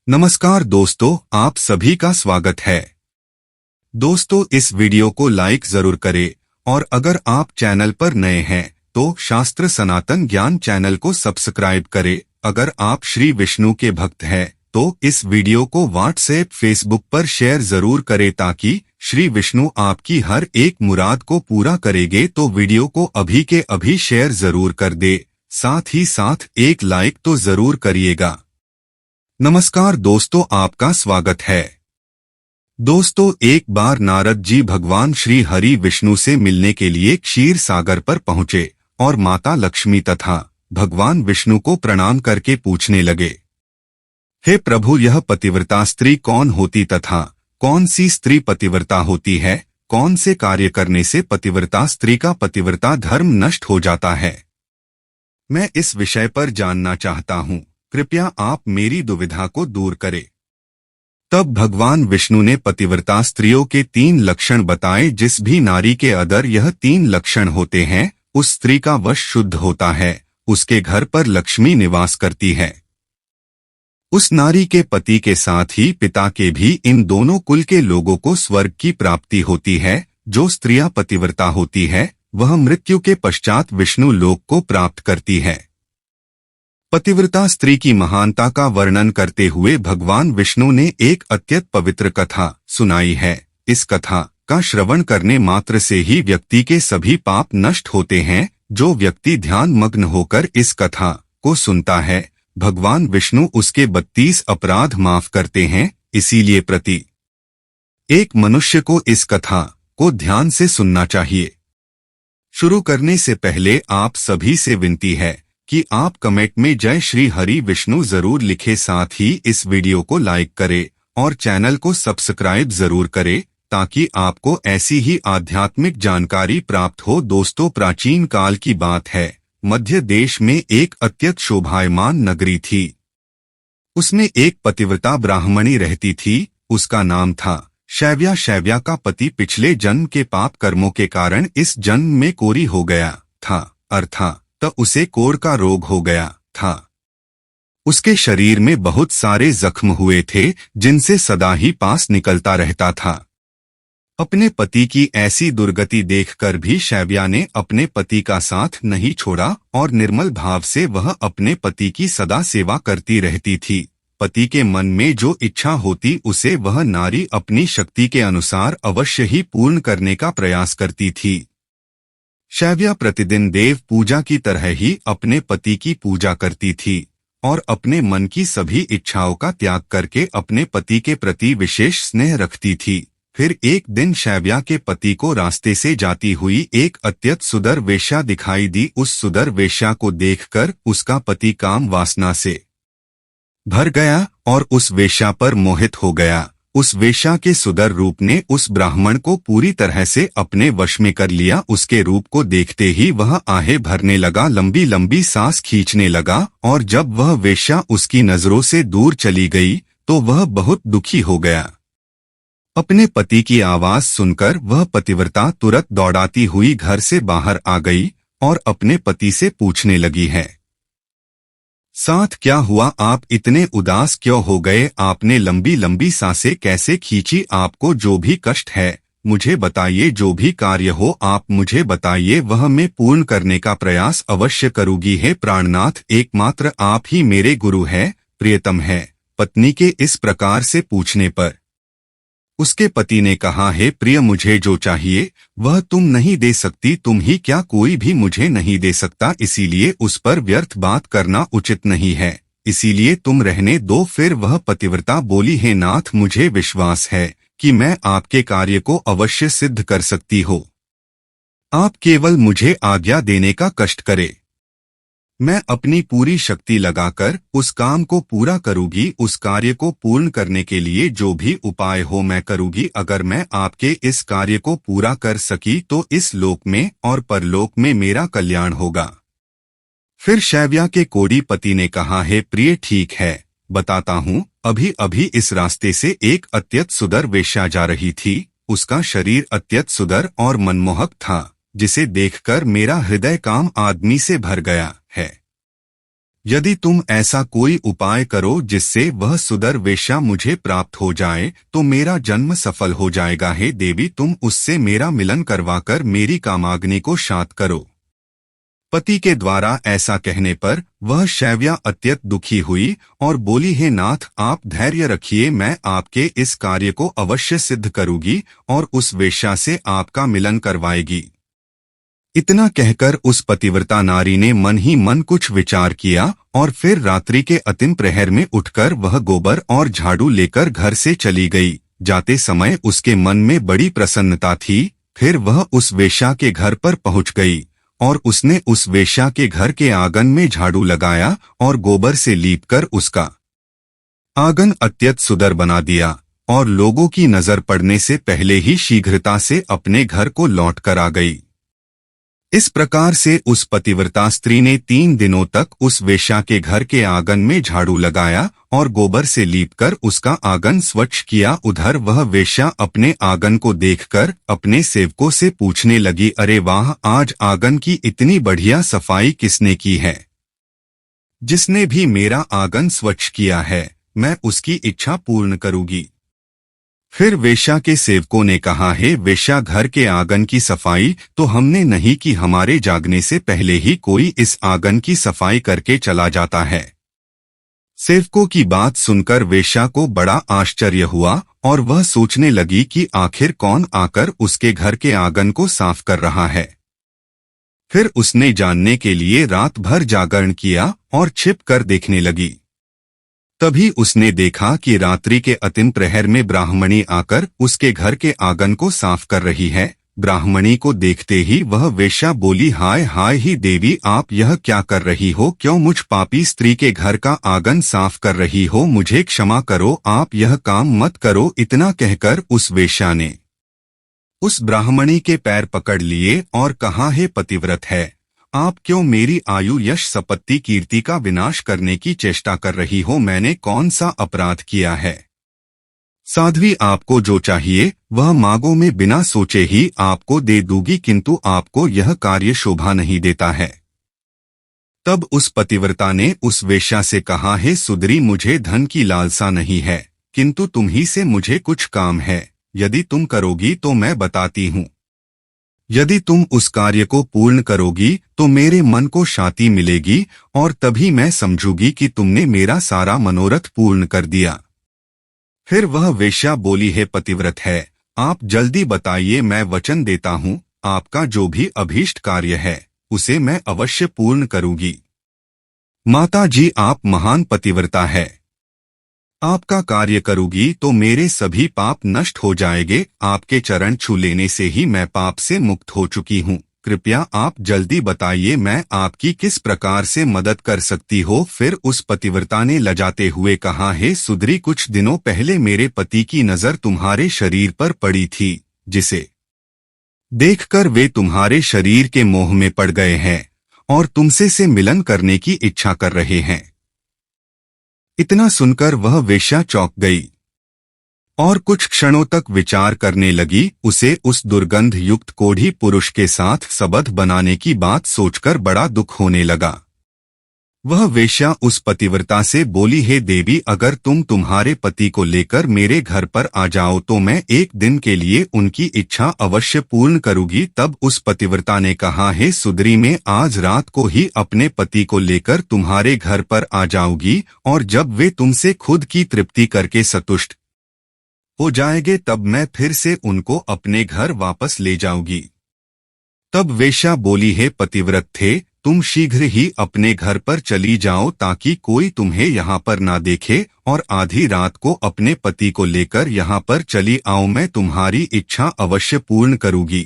नमस्कार दोस्तों, आप सभी का स्वागत है। दोस्तों, इस वीडियो को लाइक जरूर करें और अगर आप चैनल पर नए हैं तो शास्त्र सनातन ज्ञान चैनल को सब्सक्राइब करें। अगर आप श्री विष्णु के भक्त हैं तो इस वीडियो को व्हाट्सएप फेसबुक पर शेयर जरूर करें ताकि श्री विष्णु आपकी हर एक मुराद को पूरा करेंगे। तो वीडियो को अभी के अभी शेयर जरूर कर दे, साथ ही साथ एक लाइक तो जरूर करिएगा। नमस्कार दोस्तों, आपका स्वागत है। दोस्तों, एक बार नारद जी भगवान श्री हरि विष्णु से मिलने के लिए क्षीर सागर पर पहुंचे और माता लक्ष्मी तथा भगवान विष्णु को प्रणाम करके पूछने लगे, हे प्रभु, यह पतिव्रता स्त्री कौन होती तथा कौन सी स्त्री पतिव्रता होती है? कौन से कार्य करने से पतिव्रता स्त्री का पतिव्रता धर्म नष्ट हो जाता है? मैं इस विषय पर जानना चाहता हूँ, कृपया आप मेरी दुविधा को दूर करें। तब भगवान विष्णु ने पतिव्रता स्त्रियों के 3 लक्षण बताए। जिस भी नारी के अंदर यह 3 लक्षण होते हैं उस स्त्री का वश शुद्ध होता है, उसके घर पर लक्ष्मी निवास करती है। उस नारी के पति के साथ ही पिता के भी इन दोनों कुल के लोगों को स्वर्ग की प्राप्ति होती है। जो स्त्रियां पतिव्रता होती है वह मृत्यु के पश्चात विष्णु लोक को प्राप्त करती है। पतिव्रता स्त्री की महानता का वर्णन करते हुए भगवान विष्णु ने एक अत्यंत पवित्र कथा सुनाई है। इस कथा का श्रवण करने मात्र से ही व्यक्ति के सभी पाप नष्ट होते हैं। जो व्यक्ति ध्यान मग्न होकर इस कथा को सुनता है, भगवान विष्णु उसके 32 अपराध माफ करते हैं। इसीलिए प्रति एक मनुष्य को इस कथा को ध्यान से सुनना चाहिए। शुरू करने से पहले आप सभी से विनती है कि आप कमेंट में जय श्री हरि विष्णु जरूर लिखें, साथ ही इस वीडियो को लाइक करें और चैनल को सब्सक्राइब जरूर करें ताकि आपको ऐसी ही आध्यात्मिक जानकारी प्राप्त हो। दोस्तों, प्राचीन काल की बात है। मध्य देश में एक अत्यंत शोभायमान नगरी थी। उसमें एक पतिव्रता ब्राह्मणी रहती थी। उसका नाम था शैव्या। शैव्या का पति पिछले जन्म के पाप कर्मों के कारण इस जन्म में कोरी हो गया था, अर्थात तो उसे कोढ़ का रोग हो गया था। उसके शरीर में बहुत सारे जख्म हुए थे जिनसे सदा ही पास निकलता रहता था। अपने पति की ऐसी दुर्गति देखकर भी शैव्या ने अपने पति का साथ नहीं छोड़ा और निर्मल भाव से वह अपने पति की सदा सेवा करती रहती थी। पति के मन में जो इच्छा होती उसे वह नारी अपनी शक्ति के अनुसार अवश्य ही पूर्ण करने का प्रयास करती थी। शैव्या प्रतिदिन देव पूजा की तरह ही अपने पति की पूजा करती थी और अपने मन की सभी इच्छाओं का त्याग करके अपने पति के प्रति विशेष स्नेह रखती थी। फिर एक दिन शैव्या के पति को रास्ते से जाती हुई एक अत्यंत सुंदर वेश्या दिखाई दी। उस सुंदर वेश्या को देखकर उसका पति काम वासना से भर गया और उस वेश्या पर मोहित हो गया। उस वेश्या के सुंदर रूप ने उस ब्राह्मण को पूरी तरह से अपने वश में कर लिया। उसके रूप को देखते ही वह आहें भरने लगा, लंबी लंबी सांस खींचने लगा और जब वह वेश्या उसकी नजरों से दूर चली गई तो वह बहुत दुखी हो गया। अपने पति की आवाज सुनकर वह पतिव्रता तुरंत दौड़ाती हुई घर से बाहर आ गई और अपने पति से पूछने लगी, है साथ क्या हुआ? आप इतने उदास क्यों हो गए? आपने लंबी लंबी सांसें कैसे खींची? आपको जो भी कष्ट है मुझे बताइए। जो भी कार्य हो आप मुझे बताइए, वह मैं पूर्ण करने का प्रयास अवश्य करूंगी। हे प्राणनाथ, एकमात्र आप ही मेरे गुरु है, प्रियतम है। पत्नी के इस प्रकार से पूछने पर उसके पति ने कहा, हे प्रिय, मुझे जो चाहिए वह तुम नहीं दे सकती। तुम ही क्या, कोई भी मुझे नहीं दे सकता, इसीलिए उस पर व्यर्थ बात करना उचित नहीं है। इसीलिए तुम रहने दो। फिर वह पतिव्रता बोली, हे नाथ, मुझे विश्वास है कि मैं आपके कार्य को अवश्य सिद्ध कर सकती हो। आप केवल मुझे आज्ञा देने का कष्ट करे। मैं अपनी पूरी शक्ति लगाकर उस काम को पूरा करूंगी। उस कार्य को पूर्ण करने के लिए जो भी उपाय हो मैं करूंगी। अगर मैं आपके इस कार्य को पूरा कर सकी तो इस लोक में और परलोक में मेरा कल्याण होगा। फिर शैव्या के कोढ़ी पति ने कहा, हे प्रिय, ठीक है, बताता हूँ। अभी अभी इस रास्ते से एक अत्यंत सुंदर वेश्या जा रही थी। उसका शरीर अत्यंत सुंदर और मनमोहक था, जिसे देखकर मेरा हृदय काम आदमी से भर गया है। यदि तुम ऐसा कोई उपाय करो जिससे वह सुदर वेश्या मुझे प्राप्त हो जाए तो मेरा जन्म सफल हो जाएगा। हे देवी, तुम उससे मेरा मिलन करवाकर मेरी कामाग्नि को शांत करो। पति के द्वारा ऐसा कहने पर वह शैव्या अत्यंत दुखी हुई और बोली, हे नाथ, आप धैर्य रखिए, मैं आपके इस कार्य को अवश्य सिद्ध करूंगी और उस वेश्या से आपका मिलन करवाएगी। इतना कहकर उस पतिव्रता नारी ने मन ही मन कुछ विचार किया और फिर रात्रि के अंतिम प्रहर में उठकर वह गोबर और झाड़ू लेकर घर से चली गई। जाते समय उसके मन में बड़ी प्रसन्नता थी। फिर वह उस वेश्या के घर पर पहुंच गई और उसने उस वेश्या के घर के आंगन में झाड़ू लगाया और गोबर से लीपकर उसका आंगन अत्यंत सुंदर बना दिया और लोगों की नजर पड़ने से पहले ही शीघ्रता से अपने घर को लौट कर आ गई। इस प्रकार से उस पतिव्रता स्त्री ने 3 दिनों तक उस वेश्या के घर के आंगन में झाड़ू लगाया और गोबर से लीपकर उसका आंगन स्वच्छ किया। उधर वह वेश्या अपने आंगन को देखकर अपने सेवकों से पूछने लगी, अरे वाह, आज आंगन की इतनी बढ़िया सफाई किसने की है? जिसने भी मेरा आंगन स्वच्छ किया है, मैं उसकी इच्छा पूर्ण करूंगी। फिर वेश्या के सेवकों ने कहा, हे वेश्या, घर के आंगन की सफाई तो हमने नहीं की, हमारे जागने से पहले ही कोई इस आंगन की सफाई करके चला जाता है। सेवकों की बात सुनकर वेश्या को बड़ा आश्चर्य हुआ और वह सोचने लगी कि आखिर कौन आकर उसके घर के आंगन को साफ कर रहा है। फिर उसने जानने के लिए रात भर जागरण किया और छिप कर देखने लगी। तभी उसने देखा कि रात्रि के अंतिम प्रहर में ब्राह्मणी आकर उसके घर के आंगन को साफ कर रही है। ब्राह्मणी को देखते ही वह वेश्या बोली, हाय हाय ही देवी, आप यह क्या कर रही हो? क्यों मुझ पापी स्त्री के घर का आंगन साफ कर रही हो? मुझे क्षमा करो, आप यह काम मत करो। इतना कहकर उस वेश्या ने उस ब्राह्मणी के पैर पकड़ लिए और कहा, हे पतिव्रत है, आप क्यों मेरी आयु, यश, संपत्ति, कीर्ति का विनाश करने की चेष्टा कर रही हो? मैंने कौन सा अपराध किया है? साध्वी, आपको जो चाहिए वह मांगो, मैं बिना सोचे ही आपको दे दूंगी, किंतु आपको यह कार्य शोभा नहीं देता है। तब उस पतिव्रता ने उस वेश्या से कहा, हे सुंदरी, मुझे धन की लालसा नहीं है, किंतु तुम्ही से मुझे कुछ काम है। यदि तुम करोगी तो मैं बताती हूँ। यदि तुम उस कार्य को पूर्ण करोगी तो मेरे मन को शांति मिलेगी और तभी मैं समझूंगी कि तुमने मेरा सारा मनोरथ पूर्ण कर दिया। फिर वह वेश्या बोली, हे पतिव्रत है, आप जल्दी बताइए, मैं वचन देता हूँ, आपका जो भी अभीष्ट कार्य है उसे मैं अवश्य पूर्ण करूंगी। माता जी, आप महान पतिव्रता है, आपका कार्य करूंगी तो मेरे सभी पाप नष्ट हो जाएंगे। आपके चरण छू लेने से ही मैं पाप से मुक्त हो चुकी हूँ। कृपया आप जल्दी बताइए, मैं आपकी किस प्रकार से मदद कर सकती हो? फिर उस पतिव्रता ने लजाते हुए कहा, हे सुंदरी, कुछ दिनों पहले मेरे पति की नजर तुम्हारे शरीर पर पड़ी थी, जिसे देखकर वे तुम्हारे शरीर के मोह में पड़ गए हैं और तुमसे से मिलन करने की इच्छा कर रहे हैं। इतना सुनकर वह वेश्या चौंक गई और कुछ क्षणों तक विचार करने लगी। उसे उस दुर्गंध युक्त कोढ़ी पुरुष के साथ संबंध बनाने की बात सोचकर बड़ा दुख होने लगा। वह वेश्या उस पतिव्रता से बोली, हे देवी, अगर तुम तुम्हारे पति को लेकर मेरे घर पर आ जाओ तो मैं एक दिन के लिए उनकी इच्छा अवश्य पूर्ण करूंगी। तब उस पतिव्रता ने कहा, हे सुंदरी, मैं आज रात को ही अपने पति को लेकर तुम्हारे घर पर आ जाऊंगी और जब वे तुमसे खुद की तृप्ति करके संतुष्ट हो जाएंगे तब मैं फिर से उनको अपने घर वापस ले जाऊंगी। तब वेश्या बोली, हे पतिव्रत थे, तुम शीघ्र ही अपने घर पर चली जाओ ताकि कोई तुम्हें यहाँ पर ना देखे और आधी रात को अपने पति को लेकर यहाँ पर चली आओ, मैं तुम्हारी इच्छा अवश्य पूर्ण करूंगी।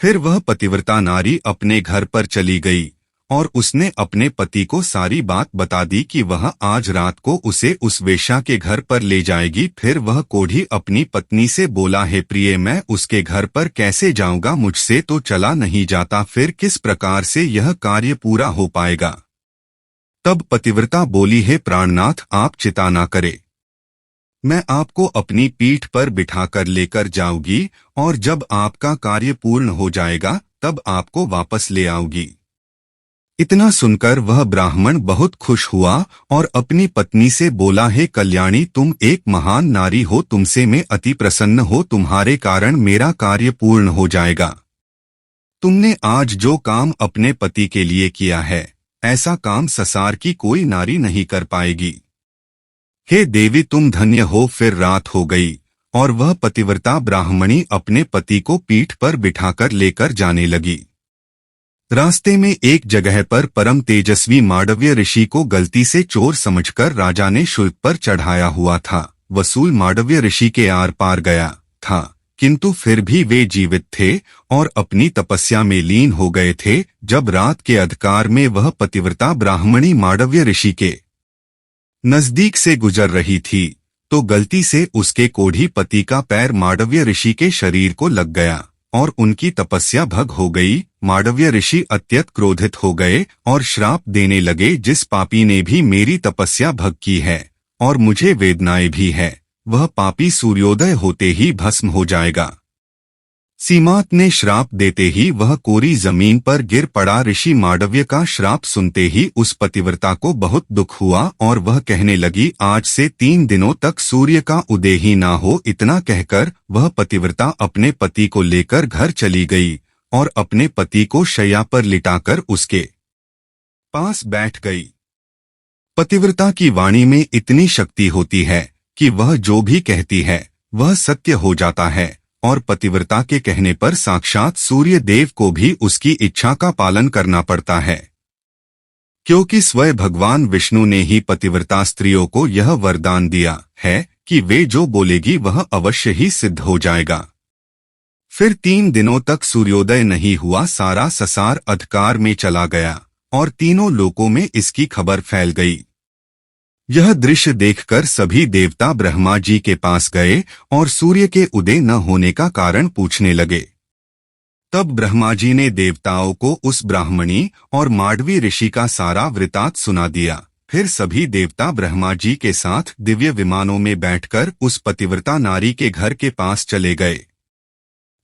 फिर वह पतिव्रता नारी अपने घर पर चली गई और उसने अपने पति को सारी बात बता दी कि वह आज रात को उसे उस वेश्या के घर पर ले जाएगी। फिर वह कोढ़ी अपनी पत्नी से बोला, हे प्रिय, मैं उसके घर पर कैसे जाऊंगा? मुझसे तो चला नहीं जाता, फिर किस प्रकार से यह कार्य पूरा हो पाएगा? तब पतिव्रता बोली, हे प्राणनाथ, आप चिंता न करे, मैं आपको अपनी पीठ पर बिठाकर लेकर जाऊंगी और जब आपका कार्य पूर्ण हो जाएगा तब आपको वापस ले आऊंगी। इतना सुनकर वह ब्राह्मण बहुत खुश हुआ और अपनी पत्नी से बोला, हे कल्याणी, तुम एक महान नारी हो, तुमसे मैं अति प्रसन्न हो, तुम्हारे कारण मेरा कार्य पूर्ण हो जाएगा। तुमने आज जो काम अपने पति के लिए किया है, ऐसा काम संसार की कोई नारी नहीं कर पाएगी। हे देवी, तुम धन्य हो। फिर रात हो गई और वह पतिव्रता ब्राह्मणी अपने पति को पीठ पर बिठाकर लेकर जाने लगी। रास्ते में एक जगह पर परम तेजस्वी मांडव्य ऋषि को गलती से चोर समझकर राजा ने शुल्क पर चढ़ाया हुआ था। वसूल मांडव्य ऋषि के आर पार गया था, किंतु फिर भी वे जीवित थे और अपनी तपस्या में लीन हो गए थे। जब रात के अंधकार में वह पतिव्रता ब्राह्मणी मांडव्य ऋषि के नजदीक से गुजर रही थी, तो गलती से उसके कोढ़ी पति का पैर मांडव्य ऋषि के शरीर को लग गया और उनकी तपस्या भंग हो गई। मांडव्य ऋषि अत्यंत क्रोधित हो गए और श्राप देने लगे, जिस पापी ने भी मेरी तपस्या भंग की है और मुझे वेदनाएं भी है, वह पापी सूर्योदय होते ही भस्म हो जाएगा। सीमात ने श्राप देते ही वह कोरी जमीन पर गिर पड़ा। ऋषि मांडव्य का श्राप सुनते ही उस पतिव्रता को बहुत दुख हुआ और वह कहने लगी, आज से 3 दिनों तक सूर्य का उदय ही ना हो। इतना कहकर वह पतिव्रता अपने पति को लेकर घर चली गई और अपने पति को शैया पर लिटाकर उसके पास बैठ गई। पतिव्रता की वाणी में इतनी शक्ति होती है कि वह जो भी कहती है वह सत्य हो जाता है और पतिव्रता के कहने पर साक्षात सूर्य देव को भी उसकी इच्छा का पालन करना पड़ता है, क्योंकि स्वयं भगवान विष्णु ने ही पतिव्रता स्त्रियों को यह वरदान दिया है कि वे जो बोलेगी वह अवश्य ही सिद्ध हो जाएगा। फिर 3 दिनों तक सूर्योदय नहीं हुआ। सारा संसार अंधकार में चला गया और तीनों लोकों में इसकी खबर फैल गई। यह दृश्य देखकर सभी देवता ब्रह्मा जी के पास गए और सूर्य के उदय न होने का कारण पूछने लगे। तब ब्रह्मा जी ने देवताओं को उस ब्राह्मणी और मांडवी ऋषि का सारा वृतांत सुना दिया। फिर सभी देवता ब्रह्मा जी के साथ दिव्य विमानों में बैठकर उस पतिव्रता नारी के घर के पास चले गए।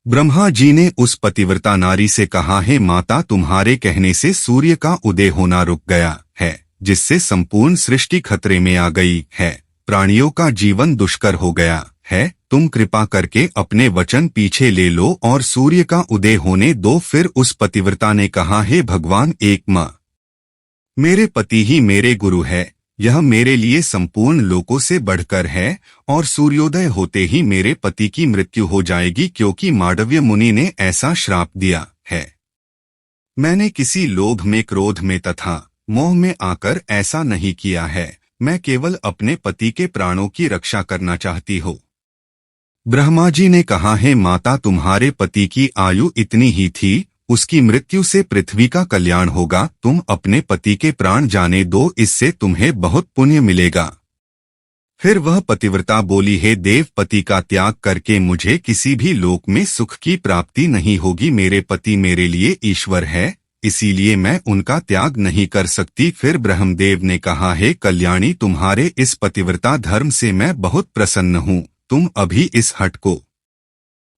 ब्रह्मा जी ने उस पतिव्रता नारी से कहा, हे माता, तुम्हारे कहने से सूर्य का उदय होना रुक गया है, जिससे संपूर्ण सृष्टि खतरे में आ गई है। प्राणियों का जीवन दुष्कर हो गया है। तुम कृपा करके अपने वचन पीछे ले लो और सूर्य का उदय होने दो। फिर उस पतिव्रता ने कहा, हे भगवान, एक माँ मेरे पति ही मेरे गुरु है। यह मेरे लिए संपूर्ण लोकों से बढ़कर है और सूर्योदय होते ही मेरे पति की मृत्यु हो जाएगी, क्योंकि मांडव्य मुनि ने ऐसा श्राप दिया है। मैंने किसी लोभ में, क्रोध में तथा मोह में आकर ऐसा नहीं किया है। मैं केवल अपने पति के प्राणों की रक्षा करना चाहती हूँ। ब्रह्मा जी ने कहा, हे माता, तुम्हारे पति की आयु इतनी ही थी, उसकी मृत्यु से पृथ्वी का कल्याण होगा। तुम अपने पति के प्राण जाने दो, इससे तुम्हें बहुत पुण्य मिलेगा। फिर वह पतिव्रता बोली, हे देव, पति का त्याग करके मुझे किसी भी लोक में सुख की प्राप्ति नहीं होगी। मेरे पति मेरे लिए ईश्वर है, इसीलिए मैं उनका त्याग नहीं कर सकती। फिर ब्रह्मदेव ने कहा, हे कल्याणी, तुम्हारे इस पतिव्रता धर्म से मैं बहुत प्रसन्न हूँ। तुम अभी इस हट को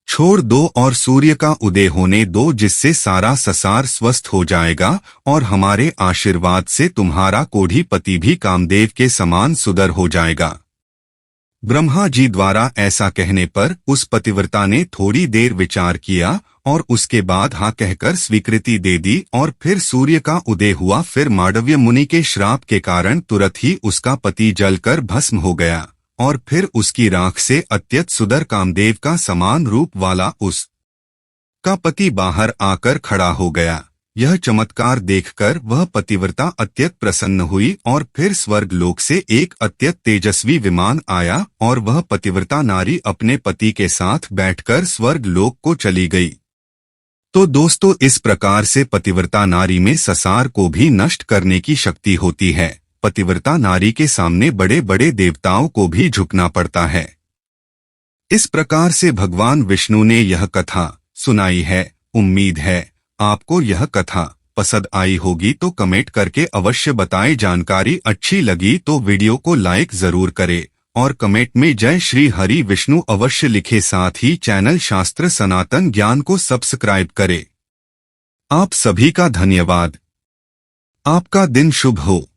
छोड़ दो और सूर्य का उदय होने दो, जिससे सारा संसार स्वस्थ हो जाएगा और हमारे आशीर्वाद से तुम्हारा कोढ़ी पति भी कामदेव के समान सुंदर हो जाएगा। ब्रह्मा जी द्वारा ऐसा कहने पर उस पतिव्रता ने थोड़ी देर विचार किया और उसके बाद हाँ कहकर स्वीकृति दे दी और फिर सूर्य का उदय हुआ। फिर मांडव्य मुनि के श्राप के कारण तुरंत ही उसका पति जलकर भस्म हो गया और फिर उसकी राख से अत्यंत सुंदर कामदेव का समान रूप वाला उस का पति बाहर आकर खड़ा हो गया। यह चमत्कार देखकर वह पतिव्रता अत्यंत प्रसन्न हुई और फिर स्वर्ग लोक से एक अत्यंत तेजस्वी विमान आया और वह पतिव्रता नारी अपने पति के साथ बैठकर स्वर्ग लोक को चली गई। तो दोस्तों, इस प्रकार से पतिव्रता नारी में संसार को भी नष्ट करने की शक्ति होती है। पतिव्रता नारी के सामने बड़े बड़े देवताओं को भी झुकना पड़ता है। इस प्रकार से भगवान विष्णु ने यह कथा सुनाई है। उम्मीद है आपको यह कथा पसंद आई होगी, तो कमेंट करके अवश्य बताएं। जानकारी अच्छी लगी तो वीडियो को लाइक जरूर करें और कमेंट में जय श्री हरि विष्णु अवश्य लिखे। साथ ही चैनल शास्त्र सनातन ज्ञान को सब्सक्राइब करें। आप सभी का धन्यवाद। आपका दिन शुभ हो।